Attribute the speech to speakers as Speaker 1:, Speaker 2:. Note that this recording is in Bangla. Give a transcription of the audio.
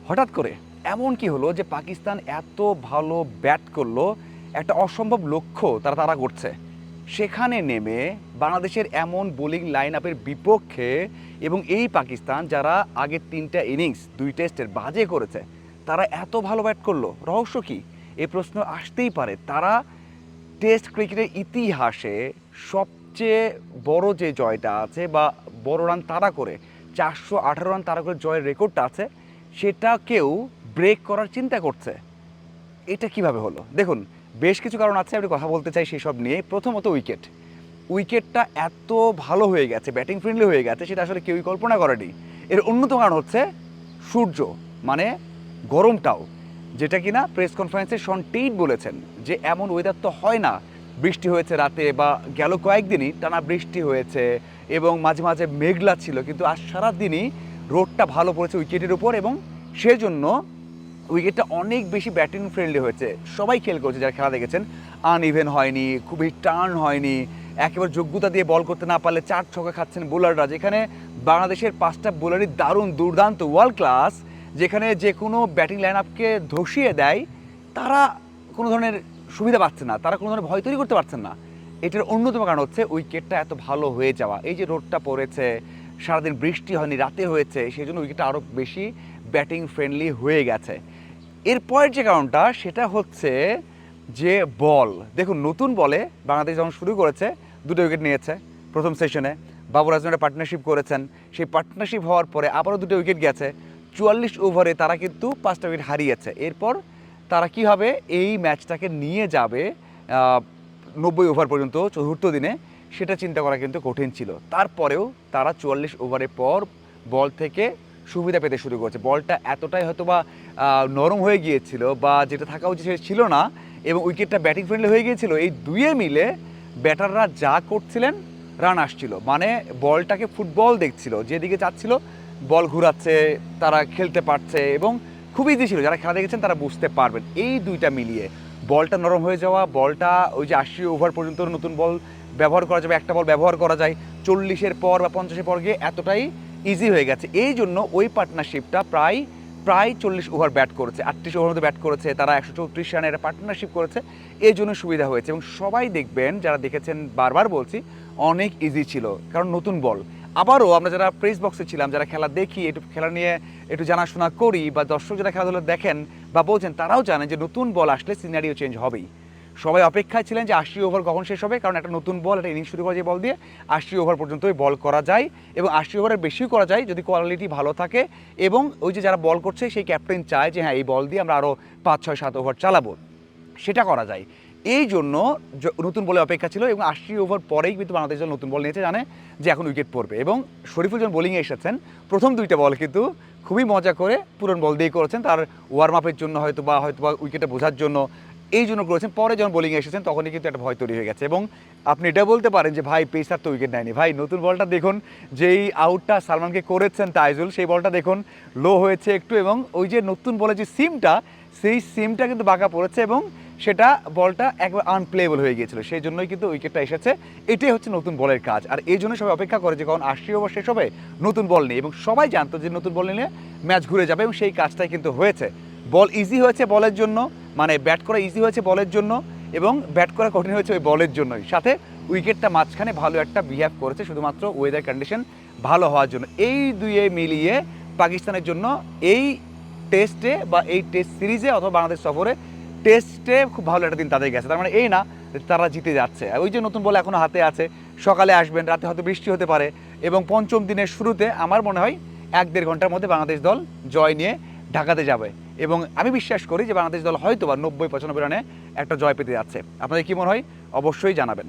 Speaker 1: হঠাৎ করে এমন কি হলো যে পাকিস্তান এত ভালো ব্যাট করলো, একটা অসম্ভব লক্ষ্য তারা করছে, সেখানে নেমে বাংলাদেশের এমন বোলিং লাইন আপের বিপক্ষে, এবং এই পাকিস্তান যারা আগের 3টা ইনিংস 2 টেস্টের বাজে করেছে, তারা এত ভালো ব্যাট করলো, রহস্য কি? এই প্রশ্ন আসতেই পারে। তারা টেস্ট ক্রিকেটের ইতিহাসে সবচেয়ে বড় যে জয়টা আছে বা বড় রান তাড়া করে 418 রান তাড়া করে জয়ের রেকর্ডটা আছে, সেটাকেও ব্রেক করার চিন্তা করছে। এটা কিভাবে হলো? দেখুন, বেশ কিছু কারণ আছে, আমি কথা বলতে চাই সেসব নিয়ে। প্রথমত উইকেটটা এত ভালো হয়ে গেছে, ব্যাটিং ফ্রেন্ডলি হয়ে গেছে, সেটা আসলে কেউই কল্পনা করেনি। এর অন্যতম কারণ হচ্ছে সূর্য, মানে গরমটাও, যেটা কিনা প্রেস কনফারেন্সে শন টেইট বলেছেন যে এমন ওয়েদার তো হয় না। বৃষ্টি হয়েছে রাতে বা গেল কয়েকদিনই টানা বৃষ্টি হয়েছে এবং মাঝে মাঝে মেঘলা ছিল, কিন্তু আজ সারাদিনই রোদটা ভালো পড়েছে উইকেটের উপর, এবং সেজন্য উইকেটটা অনেক বেশি ব্যাটিং ফ্রেন্ডলি হয়েছে। সবাই খেল করেছে, যারা খেলা দেখেছেন, আনইভেন হয়নি, খুবই টার্ন হয়নি, একেবারে যোগ্যতা দিয়ে বল করতে না পারলে 4 ছক্কা খাচ্ছেন বোলাররা। যেখানে বাংলাদেশের 5টা বোলারই দারুণ দুর্দান্ত ওয়ার্ল্ড ক্লাস, যেখানে যে কোনো ব্যাটিং লাইন আপকে ধসিয়ে দেয়, তারা কোনো ধরনের সুবিধা পাচ্ছে না, তারা কোনো ধরনের ভয় তৈরি করতে পারছেন না। এটার অন্যতম কারণ হচ্ছে উইকেটটা এত ভালো হয়ে যাওয়া। এই যে রোদটা পড়েছে, সারাদিন বৃষ্টি হয়নি, রাতে হয়েছে, সেই জন্য উইকেটটা আরও বেশি ব্যাটিং ফ্রেন্ডলি হয়ে গেছে। এরপরের যে কারণটা সেটা হচ্ছে যে বল। দেখুন, নতুন বলে বাংলাদেশ যখন শুরু করেছে 2টো উইকেট নিয়েছে প্রথম সেশনে। বাবর আজম একটা পার্টনারশিপ করেছেন, সেই পার্টনারশিপ হওয়ার পরে আবারও 2টো উইকেট গেছে। 44 ওভারে তারা কিন্তু 5টা উইকেট হারিয়েছে। এরপর তারা কীভাবে এই ম্যাচটাকে নিয়ে যাবে 90 ওভার পর্যন্ত চতুর্থ দিনে, সেটা চিন্তা করা কিন্তু কঠিন ছিল। তারপরেও তারা 44 ওভারের পর বল থেকে সুবিধা পেতে শুরু করেছে। বলটা এতটাই হয়তো বা নরম হয়ে গিয়েছিল, বা যেটা থাকা উচিত সেটা ছিল না, এবং উইকেটটা ব্যাটিং ফ্রেন্ডলি হয়ে গিয়েছিল। এই দুয়ে মিলে ব্যাটাররা যা করছিলেন, রান আসছিল, মানে বলটাকে ফুটবল দেখছিল, যেদিকে চাচ্ছিল বল ঘুরাচ্ছে, তারা খেলতে পারছে, এবং খুব ইজি ছিল। যারা খেলা দেখেছেন তারা বুঝতে পারবেন। এই দুইটা মিলিয়ে বলটা নরম হয়ে যাওয়া, বলটা ওই যে 80 ওভার পর্যন্ত নতুন বল ব্যবহার করা যাবে, একটা বল ব্যবহার করা যায়, 40-এর পর বা 50-এর পর গিয়ে এতটাই ইজি হয়ে গেছে। এই জন্য ওই পার্টনারশিপটা প্রায় 40 ওভার ব্যাট করেছে, 38 ওভার মধ্যে ব্যাট করেছে, তারা 134 রানের পার্টনারশিপ করেছে। এই জন্য সুবিধা হয়েছে, এবং সবাই দেখবেন, যারা দেখেছেন, বারবার বলছি, অনেক ইজি ছিল, কারণ নতুন বল। আবারও আমরা যারা প্রেস বক্সে ছিলাম, যারা খেলা দেখি, একটু খেলা নিয়ে একটু জানাশোনা করি, বা দর্শক যারা খেলাধুলা দেখেন বা বলছেন, তারাও জানেন যে নতুন বল আসলে সিনারিও চেঞ্জ হবেই। সবাই অপেক্ষায় ছিলেন যে 80 ওভার কখন শেষ হবে, কারণ একটা নতুন বল, একটা ইনিংস শুরু করা যে বল দিয়ে 80 ওভার পর্যন্তই বল করা যায়, এবং 80 ওভারের বেশিও করা যায় যদি কোয়ালিটি ভালো থাকে, এবং ওই যে যারা বল করছে সেই ক্যাপ্টেন চায় যে হ্যাঁ, এই বল দিয়ে আমরা আরও 5, 6, 7 ওভার চালাবো, সেটা করা যায়। এই জন্য নতুন বলে অপেক্ষা ছিল, এবং 80 ওভার পরেই কিন্তু বাংলাদেশ দল নতুন বল নিয়েছে, জানে যে এখন উইকেট পড়বে। এবং শরীফুল যখন বোলিংয়ে এসেছেন, প্রথম 2টা বল কিন্তু খুবই মজা করে পুরন বল দিয়ে করেছেন, তার ওয়ার্ম আপের জন্য হয়তো বা উইকেটে বোঝার জন্য এই জন্য করেছেন। পরে যখন বোলিংয়ে এসেছেন তখনই কিন্তু একটা ভয় তৈরি হয়ে গেছে, এবং আপনি এটা বলতে পারেন যে ভাই, পেসার তো উইকেট নেয়নি। ভাই, নতুন বলটা দেখুন, যেই আউটটা সালমানকে করেছেন তাইজুল, সেই বলটা দেখুন লো হয়েছে একটু, এবং ওই যে নতুন বলের যে সিমটা, সেই সিমটা কিন্তু বাঁকা পড়েছে, এবং সেটা বলটা একবার আনপ্লেয়েবল হয়ে গিয়েছিল, সেই জন্যই কিন্তু উইকেটটা এসেছে। এটাই হচ্ছে নতুন বলের কাজ, আর এই জন্য সবাই অপেক্ষা করে যে কখন 80 ওভার শেষ হবে, নতুন বল নেই, এবং সবাই জানতো যে নতুন বল নিলে ম্যাচ ঘুরে যাবে, এবং সেই কাজটাই কিন্তু হয়েছে। বল ইজি হয়েছে বলের জন্য, মানে ব্যাট করা ইজি হয়েছে বলের জন্য, এবং ব্যাট করা কঠিন হয়েছে ওই বলের জন্যই, সাথে উইকেটটা মাঝখানে ভালো একটা বিহেভ করেছে শুধুমাত্র ওয়েদার কন্ডিশন ভালো হওয়ার জন্য। এই দুয়ে মিলিয়ে পাকিস্তানের জন্য এই টেস্টে বা এই টেস্ট সিরিজে অথবা বাংলাদেশ সফরে টেস্টে খুব ভালো একটা দিন তাদের গেছে। তার মানে এই না তারা জিতে যাচ্ছে। ওই যে নতুন বল এখনও হাতে আছে, সকালে আসবেন, রাতে হয়তো বৃষ্টি হতে পারে, এবং পঞ্চম দিনের শুরুতে আমার মনে হয় 1-1.5 ঘন্টার মধ্যে বাংলাদেশ দল জয় নিয়ে ঢাকাতে যাবে, এবং আমি বিশ্বাস করি যে বাংলাদেশ দল হয়তো বা 90-95 রানে একটা জয় পেতে যাচ্ছে। আপনাদের কী মনে হয় অবশ্যই জানাবেন।